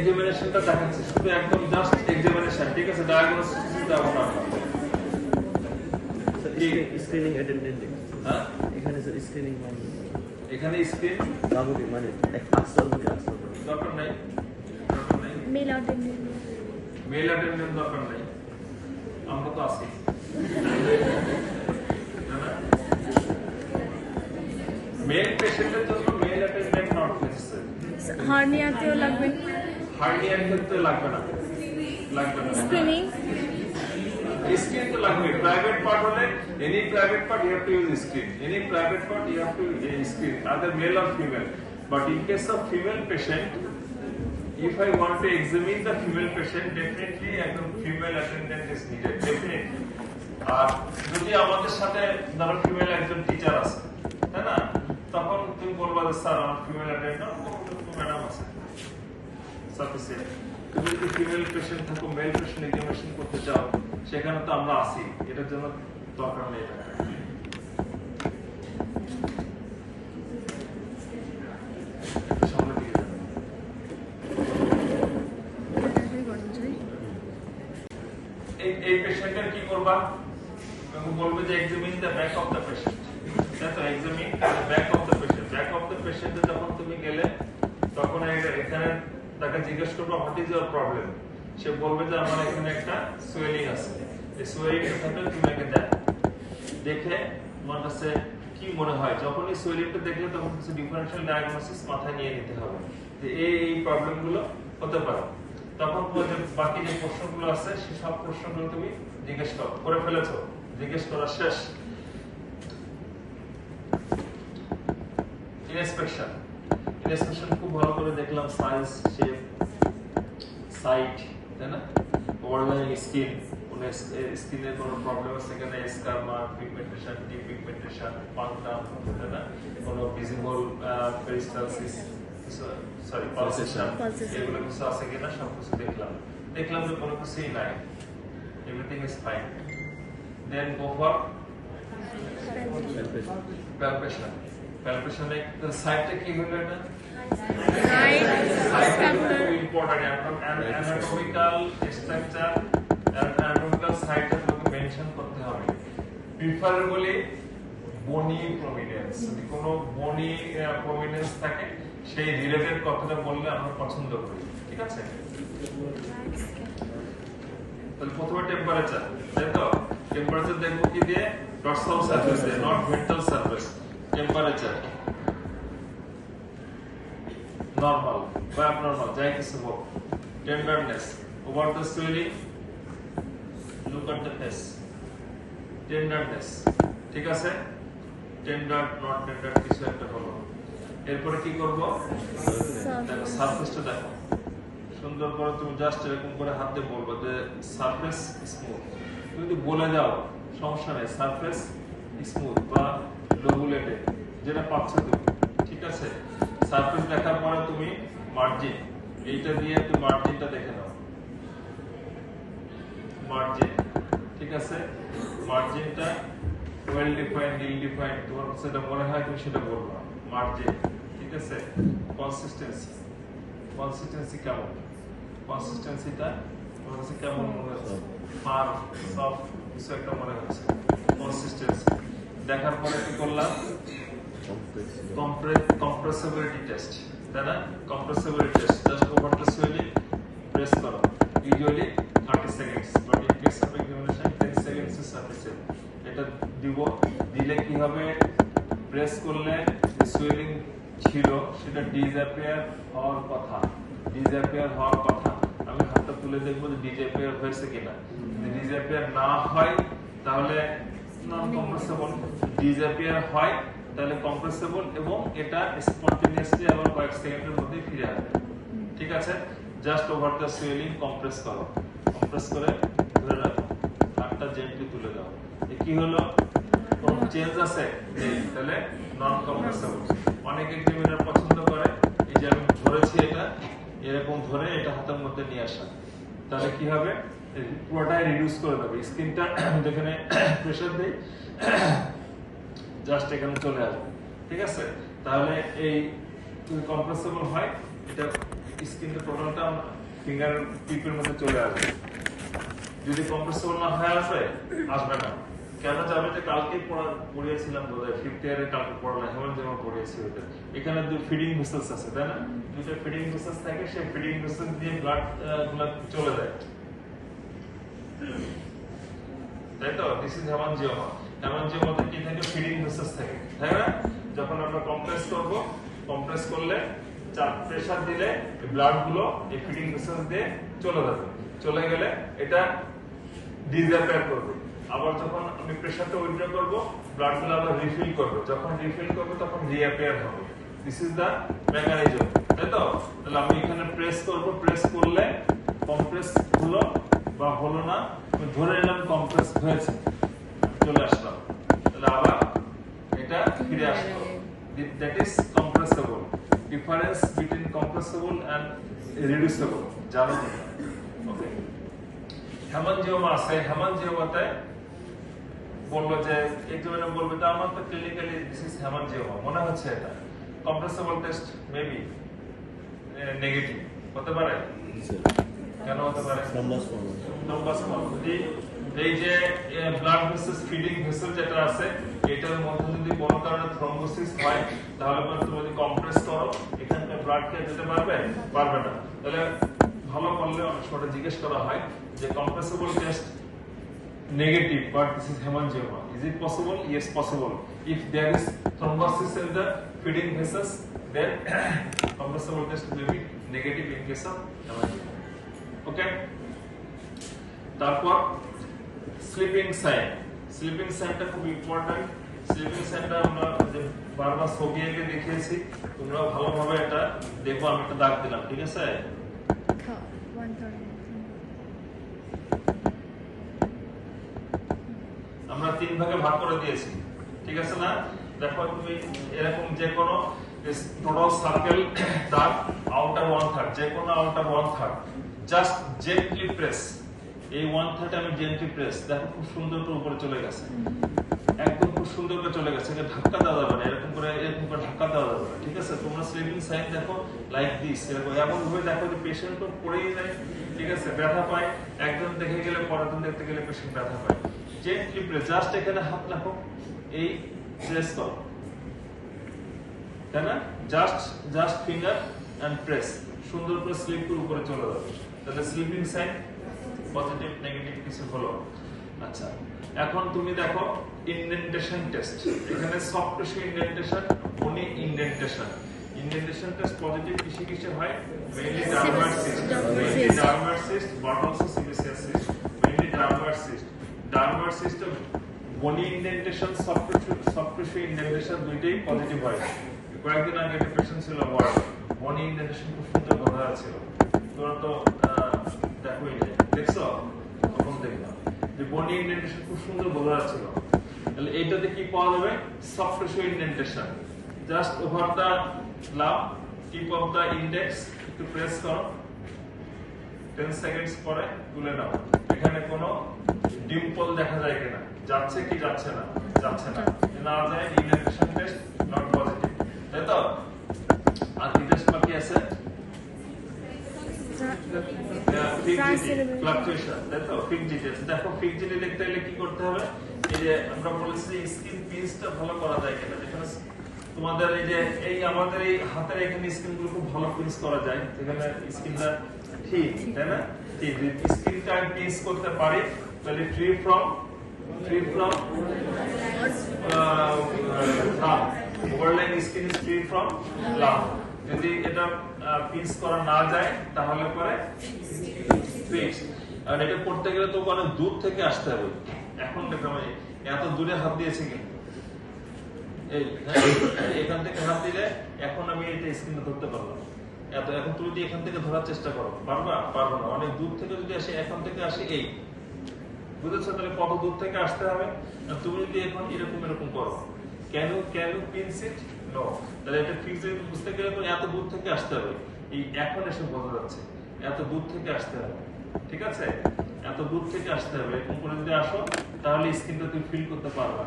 এক্সামিনেশনটা দেখাচ্ছি, শুধু একদম জাস্ট এক্সামিনেশন, ঠিক আছে? ডায়াগনোসিস দেব না। স্ক্রিনিং অ্যাটেন্ডেন্ট, হ্যাঁ এখানে স্যার স্ক্রিনিং মানে এখানে স্ক্রিন বাবুকে মানে আসল দরকার নাই, মেল অ্যাটেন্ডেন্ট দরকার নাই, আমরা তো আছি। মেল পেশেন্টের জন্য মেল অ্যাটেন্ডেন্ট নট নেসেসারি। হার্নিয়াতেও লাগবে, হার্নিয়ার ক্ষেত্রে লাগবে না। স্ক্রিনিং স্ক্রিন তো লাগবে। প্রাইভেট পার্ট হলে any private part you have to use screen, any private part you have to use screen, either male or female. But in case of female patient, if I want to examine the female patient, definitely একজন female attendant is needed, definitely. আর যদি আমাদের সাথে ধরো female একজন teacher আছে, তাই না, তখন তুমি বলবা যে স্যার আমার ফিমেল অ্যাটেন্ডেন্ট ম্যাডাম আছে, সাফিসিয়েন্ট। তুমি যদি ফিমেল পেশেন্ট থাকো, মেল পেশেন্ট এক্সামিনেশন করতে চাও, সেখানে তো আমরা আছি, এটার জন্য দরকার নেই। সামনে দিকে যান। এই পেশেন্টের কি করবা? বলবে যে examine the back of the patient, তাই তো? Examine the back of the patient. Back of the পেশেন্টে যখন তুমি গেলে, তখন এখানে তাকে জিজ্ঞেস করবো হোয়াট ইজ ইওর প্রবলেম। সে বলবে যে আমার এখানে একটা সোয়েলিং আছে। এই সোয়েলিং এর সাথে তুমি একে দেখে তোমার কাছে কি মনে হয়, যখন এই সোয়েলিংটা দেখলে তখন কিছু ডিফারেনশিয়াল ডায়াগনোসিস মাথায় নিয়ে নিতে হবে যে এই প্রবলেমগুলো হতে পারে। তখন বাকি যে প্রশ্নগুলো আছে সেই সব প্রশ্নগুলো তুমি জিজ্ঞেস করে ফেলেছো, জিজ্ঞেস করা শেষ। ইনস্পেকশন খুব ভালো করে দেখলাম, সাইজ, শেপ, সাইট, তাই না, ওভারলাইং স্কিন, কোন স্কিনের কোনো প্রবলেম আছে কিনা, স্কার মার্ক, পিগমেন্টেশন, ডিপিগমেন্টেশন, পান্টাম, তাই না, কোনো ভিজিবল পেরিস্টালসিস, সরি পালসেশন, এগুলো কিছু আছে কিনা সব কিছু দেখলাম যে কোনো কিছুই নাই, everything is fine. Then go for palpation. Palpation এর সাইডটা কি হলো? এটা side important, anatomical structure, anatomical সাইডটা তোমাকে মেনশন করতে হবে। প্রিফারেবলি বনি প্রমিনেন্স, যদি কোনো বনি প্রমিনেন্স থাকে সেই রিলেটেড কথাটা বললে আমরা পছন্দ করি, ঠিক আছে? তাহলে প্রথমে টেম্পারেচার, তাই তো? টেম্পারেচার দেখবো কি দিয়ে? ডরসাল সারফেস দিয়ে, not ventral surface. Temperature normal বা অ্যাবনরমাল, যাই কিছু হোক। Tenderness, over the swelling, look at the face. Tenderness, ঠিক আছে? টেন্ডার নট টেন্ডার কিছু একটা হলো। এরপরে কি করব? দেখো সারফেসটা দেখো সুন্দর করে, তুমি জাস্ট এরকম করে হাত দিয়ে বলবো যে সারফেস স্মুথ। তুমি যদি বলে যাও সমস্যা নেই, সারফেস স্মুথ বা রেগুলেটেড, যেটা পাচ্ছ তুমি, ঠিক আছে? সারফেস দেখার পরে তুমি মার্জিন, এইটা দিয়ে তুমি মার্জিনটা দেখে নাও, মার্জিন, ঠিক আছে? মার্জিনটা ওয়েল ডিফাইন্ড, ইল ডিফাইন্ড, তোমার সেটা মনে হয় তুমি সেটা বলবা, মার্জিন, ঠিক আছে? কনসিস্টেন্সি কেমন? কনসিস্টেন্সিটা তোমার কাছে কেমন মনে হচ্ছে? ফার্ম, সফট কিছু একটা মনে হচ্ছে। কনসিস্টেন্সি দেখার পরে কি করলাম? কম্প্রেসিবিলিটি টেস্ট, তাই না? Compressibility test, just over the swelling press করো, usually 30 seconds, but in case of examination 10 seconds is sufficient. এটা দিলে কি হবে? প্রেস করলে যে সোয়েলিং ছিল সেটা ডিসঅ্যাপিয়ার হওয়ার কথা, আমি হাতটা তুলে দেখবো যে ডিসঅ্যাপিয়ার হয়েছে কিনা। যদি ডিসঅ্যাপিয়ার না হয় তাহলে নন কম্প্রেসেবল, ডিসঅ্যাপিয়ার হয় তাহলে কম্প্রেসেবল, এবং এটা স্পন্টেনিয়াসলি আবার কয়েক সেকেন্ডের মধ্যে ফিরে আসবে, ঠিক আছে? Just over the swelling compress করো, কম্প্রেস করে ধরে রাখো, হাতটা জেন্টলি তুলে দাও। কি হলো? কোন চেঞ্জ আছে? তাহলে নন কম্প্রেসেবল। অনেক এক্সামিনার পছন্দ করে এই যে আমি ধরেছি এটা এরকম ধরে এটা হাতের মধ্যে নিয়ে আসা, তাহলে কি হবে? পুরোটাই রিডিউস করে দেবে। স্কিনটা যেখানে প্রেসার দেই জাস্ট এখানে চলে আসবে, ঠিক আছে? তাহলে এই কম্প্রেসেবল হয়, এটা স্কিনের টোটালটা ফিঙ্গার টিপের মধ্যে চলে আসবে। যদি কম্প্রেসেবল না হয় আসবে না। কেন যাবে? যে কালকে পড়িয়েছিলাম বোধহয় 5th ইয়ারে কালকে পড়ালাম, হেমন্ত যেমন পড়িয়েছি ওটা। এখানে দুই ফিডিং ভেসেলস আছে, তাই না? দুটো ফিডিং ভেসেলস থাকে, সেই ফিডিং ভেসেলস দিয়ে ব্লাড গুলো চলে যায়, তাই তো? This is হেমানজিওমা। হেমানজিওমাতে কি থাকে? ফিডিং ভেসেলস থাকে, তাই না? যখন আমরা কম্প্রেস করব, কম্প্রেস করলে চাপ প্রেসার দিলে ব্লাড গুলো এই ফিডিং ভেসেলস দিয়ে চলে যাবে। চলে গেলে এটা ডিসঅ্যাপিয়ার করবে। আবার যখন আমি প্রেসারটা উইথড্র করব, ব্লাড গুলো আবার রিফিল করব। যখন রিফিল করব তখন রিঅ্যাপিয়ার হবে। দিস ইজ দা মেকানিজম, তাই তো? তাহলে আমি এখানে প্রেস করব, প্রেস করলে কম্প্রেস হলো বা হলো না, আমি ধরে নিলাম কম্প্রেস হয়েছে, চলে আসলাম। তাহলে আবার এটা ফিরে আসলো। That is compressible. Difference between compressible and reducible জানো কি? ওকে। হেমানজিওমা আছে, হেমানজিওমাতে বললো যে একজনে বলবে যে আমার তো ক্লিনিক্যালি দিস ইজ হেমানজিওমা মনে হচ্ছে, এটা কম্প্রেসেবল টেস্ট মেবি নেগেটিভ হতে পারে। কেন হতে পারে? Thrombus form. এই যে ব্লাড ভেসেলস ফিডিং ভেসেল যেটা আছে, এটার মধ্যে যদি কোনো কারণে থ্রম্বোসিস হয়, তাহলে তুমি যদি কম্প্রেস করো, এখানে ব্লাড কে যেতে পারবে না। তাহলে ভালো করলে অনেক সময় জিজ্ঞেস করা হয় যে compressible test negative but this is hemangioma, is it possible? Yes, possible. If there is thrombosis in the feeding vessels, then compressible test will be negative in case of hemangioma. Okay, তারপর sleeping সাইনটা খুব important. Sleeping সাইনটা আমরা যে বারবার ছবি এঁকে দেখিয়েছি, তোমরা ভালোভাবে এটা দেখো। আমি একটা দাগ দিলাম, ঠিক আছে? আমরা 3 ভাগে ভাগ করে দিয়েছি, ঠিক আছে না? দেখো তুমি এরকম যে কোনো টোটাল সার্কেল দাগ আউটার 1/3, যে কোনো আউটার 1/3 জাস্ট জেন্টলি প্রেস। এই 1/3 আমি জেন্টলি প্রেস, দেখো খুব সুন্দর করে উপরে চলে গেছে, একদম খুব সুন্দর করে চলে গেছে। এটা ধাক্কা দেওয়া যাবে না, এরকম করে ধাক্কা দেওয়া যাবে না, ঠিক আছে? তোমরা স্লিপিং সাইন দেখো লাইক দিস, এরকম এমন ভাবে দেখো যে পেশেন্ট তো পড়েই যায়, ঠিক আছে? ব্যথা পায়, একজন দেখে গেলে পরের দিন দেখতে গেলে পেশেন্ট ব্যথা পায়। জেন্টলি প্রেস, জাস্ট এখানে হাত রাখো, এই প্রেস করো, তাই না? জাস্ট ফিঙ্গার এন্ড প্রেস, সুন্দর করে স্লিপ করে উপরে চলে যাবে। তাহলে স্লিপিং সাইন পজিটিভ নেগেটিভ কিছু হলো। আচ্ছা, এখন তুমি দেখো ইনডেন্টেশন টেস্ট। এখানে soft tissue indentation, bony indentation. Indentation test positive কিসে হয়? Mainly dermoid cyst, but also sebaceous cyst. Mainly dermoid cyst, bony indentation, soft tissue indentation দুইটাই পজিটিভ হয়। কয়েকদিন আগে একটা পেশেন্ট ছিল ওয়ার্ড, বনি ইনডেন্টেশন খুব সুন্দর বোঝা যাচ্ছিল। তোমরা তো দেখোই না, দেখছো? তখন দেখলাম যে বনি ইনডেন্টেশন খুব সুন্দর বোঝা যাচ্ছিল। তাহলে এইটাতে কি পাওয়া যাবে? Soft tissue indentation. Just over the love, tip of the index একটু প্রেস করো, 10 সেকেন্ডস পরে তুলে নাও। এখানে কোনো ডিম্পল দেখা যায় কিনা, যাচ্ছে কি যাচ্ছে না? যাচ্ছে না, না যায় ইনডেন্টেশন টেস্ট নট পজিটিভ, তাই তো? আর কি টেস্ট বাকি আছে? ফ্লাকচুয়েশন, তাই তো? ফিক্সিটি। দেখো ফিক্সিটি দেখতে হলে কি করতে হবে? এই যে আমরা বলেছি স্কিন পিন্সটা ভালো করা যায় কিনা। যেখানে তোমাদের এই আমাদের এই হাতের এখানে স্কিন গুলো খুব ভালো পিন্স করা যায়, যেখানে স্কিনটা ঠিক, তাই না? ঠিক, স্কিনটা আমি পিন্স করতে পারি, তাহলে free from overlying skin is free from love. যদি এটা পিন্স করা না যায় তাহলে পরে ফিক্স। আর এটা করতে গেলে তো অনেক দূর থেকে আসতে হবে। এখন দেখো আমি এত দূরে হাত দিয়েছি কিন্তু এই এখান থেকে হাত দিলে এখন আমি এটা স্ক্রিনে ধরতে পারলাম। এখন তুমি যদি এখান থেকে ধরার চেষ্টা করো, পারবো না। অনেক দূর থেকে যদি আসে, এখান থেকে আসে এই, বুঝেছো? তাহলে কত দূর থেকে আসতে হবে? তুমি যদি এখন এরকম করো, can you pinch it? No. তাহলে এটা ফিক্স বুঝতে গেলে তো এত দূর থেকে আসতে হবে। এই এখন এসে বোঝা যাচ্ছে এত দূর থেকে আসতে হবে, ঠিক আছে? এত দূর থেকে আসতে হবে। এরকম করে যদি আসো তাহলে স্কিনটা তুমি ফিল করতে পারবা।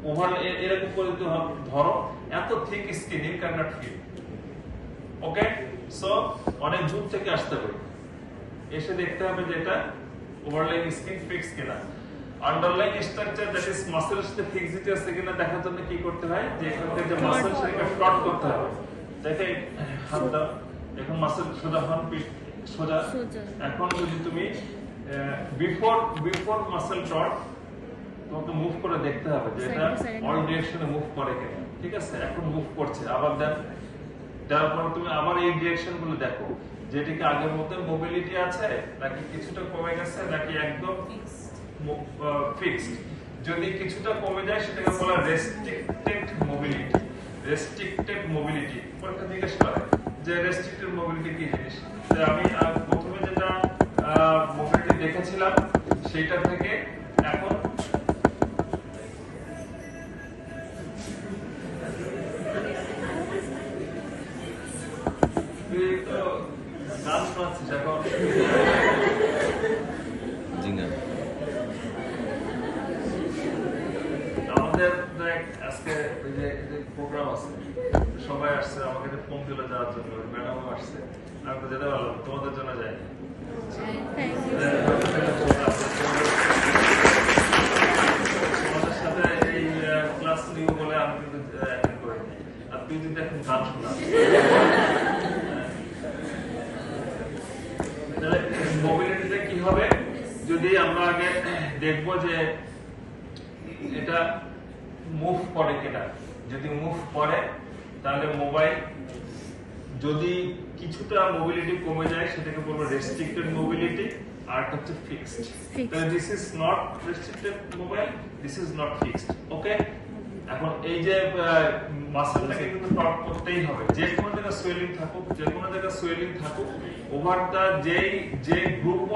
ওভার এরকম করে যদি ধরো, এত thick skin you can not feel. Okay, so অনেক দূর থেকে আসতে হবে, এসে দেখতে হবে যে এটা ওভারলাইং স্কিন ফিক্স কিনা। আন্ডারলাইং স্ট্রাকচার দ্যাট ইজ মাসেলের সাথে ফিক্সিটি আছে কিনা দেখার জন্য কি করতে হয়, যে এখান থেকে যে মাসেল সেটাকে প্লট করতে হবে। দেখে হাত দাও, এখন মাসেল সোজা হন, পিঠ সোজা। এখন যদি তুমি বিফোর মাসেল ডট তোমাকে মুভ করে দেখতে হবে যে এটা অল ডিরেকশনে মুভ করে কিনা। ঠিক আছে, এখন মুভ করছে, আবার দেন, দেওয়ার পর তুমি আবার এই ডিরেকশন গুলো দেখো যে এটা কি আগের মতো মোবিলিটি আছে নাকি কিছুটা কমে গেছে নাকি একদম ফিক্সড। যদি কিছুটা কমে যায় সেটাকে বলা রেস্ট্রিক্টেড মোবিলিটি। রেস্ট্রিক্টেড মোবিলিটি পরীক্ষা জিজ্ঞেস করে যে রেস্ট্রিক্টেড মোবিলিটি কি জিনিস। আমি প্রথমে যেটা মোবিলিটি দেখেছিলাম সেইটা থেকে এখন গান শোনাচ্ছিস এখন। আমাদের আজকে প্রোগ্রাম আছে, সবাই আসছে, আমাকে ফোন দিল যাওয়ার জন্য, ম্যাডামও আসছে, আমি তো যেতে পারলাম, তোমাদের জন্য যাই। তোমাদের সাথে এই ক্লাস নিব বলে আমি কিন্তু অ্যাটেন্ড করিনি, আর তুই যদি এখন গান শোনা মোবিলিটিতে কি হবে, যদি আমরা আগে দেখবো যে এটা মুভ করে কিনা। যদি মুভ করে তাহলে মোবাইল, যদি কিছুটা মোবিলিটি কমে যায় সেটাকে বলবো রেস্ট্রিক্টেড মোবিলিটি, আর হচ্ছে ফিক্সড। তাহলে this is not restricted mobile, this is not fixed. Okay, এখন এই যে মাসেলটাকে কিন্তু টর্ক করতেই হবে, যে কোনো জায়গায় সোয়েলিং থাকুক, যে কোনো জায়গায় সোয়েলিং থাকুক, ওভার দা যে গ্রুপ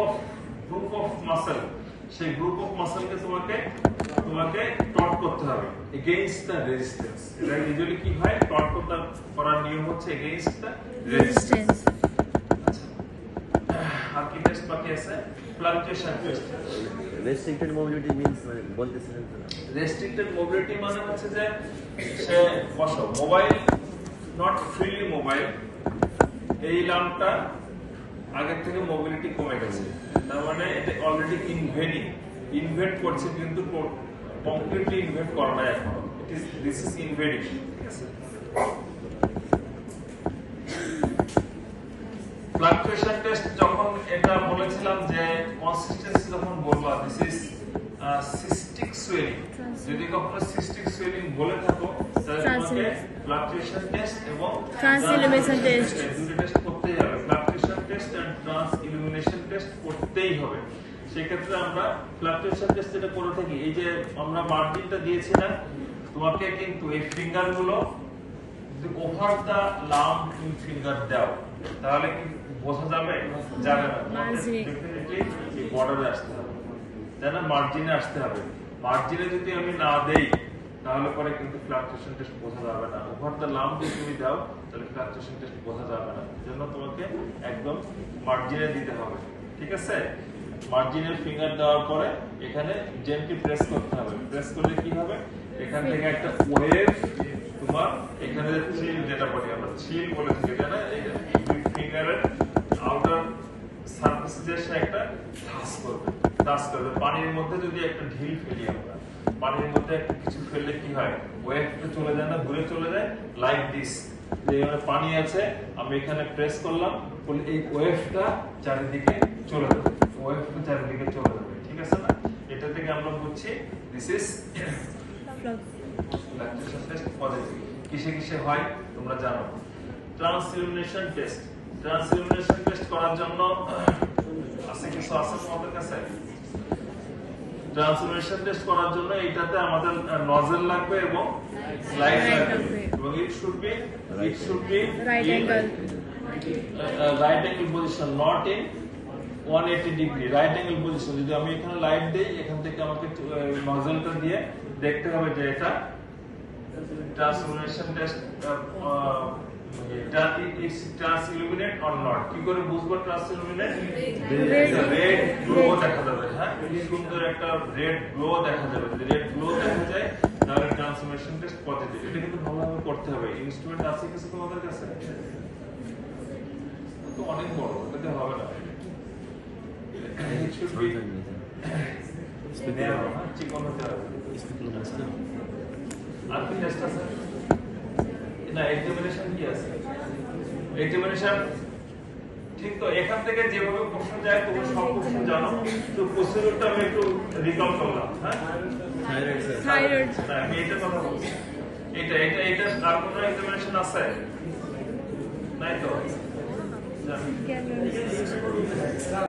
অফ মাসেল, সেই গ্রুপ অফ মাসেলকে তোমাকে টর্ক করতে হবে এগেইনস্ট দ্য রেজিস্ট্যান্স। এটা ইউজুয়ালি কি হয়, টর্ক করার নিয়ম হচ্ছে এগেইনস্ট দ্য রেজিস্ট্যান্স। আচ্ছা, আর কি টেস্ট বাকি আছে? Fluctuation test. Restricted mobility means মানে বলতেছিলেন তো, রেস্ট্রিক্টেড মোবিলিটি মানে হচ্ছে যে সে বসো মোবাইল নট ফ্রিলি মোবাইল, এই লামটা আগের থেকে মোবিলিটি কমে গেছে, তার মানে এটা অলরেডি ইনভেড করছে, কিন্তু কমপ্লিটলি ইনভেড করা নাই এখনো। This is ইনভেডিং। ঠিক আছে, ফ্লাকচুয়েশন টেস্ট যখন এটা বলেছিলাম যে কনসিস্টেন্সি যখন বলবা দিস ইজ সিস্টিক সোয়েলিং, যদি কখনো সিস্টিক সোয়েলিং বলে থাকো তাহলে তোমাকে ফ্লাকচুয়েশন টেস্ট এবং ট্রান্সইলুমিনেশন টেস্ট দুটো টেস্ট করতেই হবে। ফ্লাকচুয়েশন টেস্ট এন্ড ট্রান্সইলুমিনেশন টেস্ট করতেই হবে। সেক্ষেত্রে আমরা ফ্লাকচুয়েশন টেস্ট যেটা করে থাকি, এই যে আমরা মার্জিনটা দিয়েছি না, তোমাকে কিন্তু এই ফিঙ্গার গুলো যদি ওভার দা লাম তুমি ফিঙ্গার দাও তাহলে কি বোঝা যাবে? যাবে না, ডেফিনেটলি এই বর্ডারে আসতে হবে, তাই না? মার্জিনে আসতে হবে। মার্জিনে যদি আমি না দেই তাহলে পরে কিন্তু ফ্লাকচুয়েশন টেস্ট বোঝা যাবে না। ওভার দা লাম যদি তুমি দাও তাহলে ফ্লাকচুয়েশন টেস্ট বোঝা যাবে না, এজন্য তোমাকে একদম মার্জিনে দিতে হবে। ঠিক আছে, মার্জিনের ফিঙ্গার দেওয়ার পরে এখানে জেন্টলি প্রেস করতে হবে। প্রেস করলে কি হবে, এখান থেকে একটা ওয়েভ তোমার এখানে থ্রিল, যেটা বলি আমরা থ্রিল বলে থাকি, তাই না? এই ফিঙ্গারের আউটার সারফেসে যে সে একটা টাচ করবে। পানির মধ্যে যদি একটা ঢিল ফেলি আমরা, পানির মধ্যে একটা কিছু ফেললে কি হয়, ওয়েভটা চলে যায় না, ঘুরে চলে যায় লাইক দিস। যেখানে পানি আছে আমি এখানে প্রেস করলাম, এই ওয়েভটা চারিদিকে চলে যাবে, ওয়েভটা চারিদিকে চলে যাবে। ঠিক আছে না? এটা থেকে আমরা বুঝছি this is fluctuation test positive. কিসে কিসে হয় তোমরা জানো। ট্রান্সইলুমিনেশন টেস্ট, ট্রান্সইলুমিনেশন টেস্ট করার জন্য আছে কিছু আছে তোমাদের কাছে। ট্রান্সইলুমিনেশন টেস্ট করার জন্য এইটাতে আমাদের নজেল লাগবে এবং লাইট লাগবে, এবং it should be right angle position, not in 180 degree. Right angle position. যদি আমি এখানে লাইট দেই, এখান থেকে আমাকে নজেলটা দিয়ে দেখতে হবে যে এটা ট্রান্সইলুমিনেশন টেস্ট ট্রান্সইলুমিনেট অর নট। কি করে বুঝবো ট্রান্সইলুমিনেট? রেড গ্লো দেখা যাবে। হ্যাঁ, সুন্দর একটা রেড গ্লো দেখা যাবে। যদি রেড গ্লো দেখা যায় তাহলে ট্রান্সইলুমিনেশন টেস্ট পজিটিভ। এটা কিন্তু ভালোভাবে করতে হবে। ইনস্ট্রুমেন্ট আছে কিছু তোমাদের কাছে? তো অনেক বড়, এটাতে হবে না। It should be narrow, হ্যাঁ, চিকন হতে হবে। আর কি টেস্ট আছে? না, এক্সামিনেশন কি আছে? এক্সামিনেশন ঠিক তো, এখান থেকে যেভাবে প্রশ্ন যায় তুমি সব প্রশ্ন জানো, তো প্রসিডিউরটা আমি একটু রিকল করলাম, হ্যাঁ? Thyroid. না, আমি এটা কথা বলছি। এটা আর কোনো এক্সামিনেশন আছে? নাই তো? জানি। Can